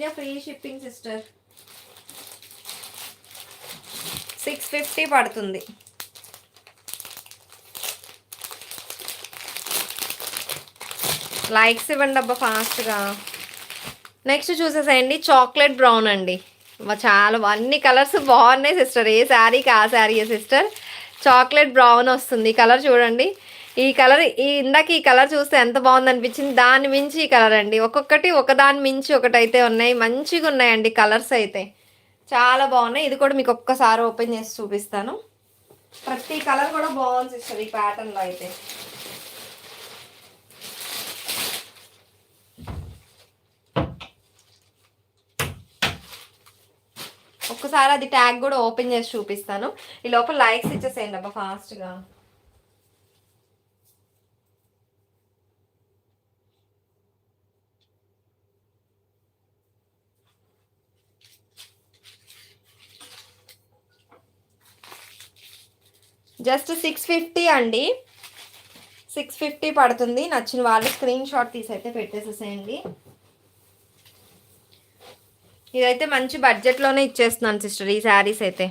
India free shipping sister. 650 పడుతుంది. Likes ఇవ్వండి అబ్బా ఫాస్ట్గా. నెక్స్ట్ చూసేసేయండి చాక్లెట్ బ్రౌన్ అండి. చాలా అన్ని కలర్స్ బాగున్నాయి సిస్టర్. ఏ శారీకి ఆ శారీ సిస్టర్. చాక్లెట్ బ్రౌన్ వస్తుంది కలర్ చూడండి. ఈ కలర్ ఇందాక ఈ కలర్ చూస్తే ఎంత బాగుంది అనిపించింది. దాని మించి ఈ కలర్ అండి. ఒక్కొక్కటి ఒకదాని మించి ఒకటైతే ఉన్నాయి. మంచిగా ఉన్నాయండి కలర్స్ అయితే చాలా బాగున్నాయి. ఇది కూడా మీకు ఒక్కసారి ఓపెన్ చేసి చూపిస్తాను. ప్రతి కలర్ కూడా బాగుంది సిస్టర్ ఈ ప్యాటర్న్లో అయితే. ఒక్కసారి అది ట్యాగ్ కూడా ఓపెన్ చేసి చూపిస్తాను. ఈ లోపల లైక్స్ ఇచ్చేసేయండి అబ్బా ఫాస్ట్గా. జస్ట్ 650 అండి. 650 పడుతుంది. నచ్చిన వాళ్ళు స్క్రీన్ షాట్ తీసి అయితే పెట్టేసేసేయండి. ఇదైతే మంచి బడ్జెట్లోనే ఇచ్చేస్తున్నాను సిస్టర్ ఈ శారీస్ అయితే.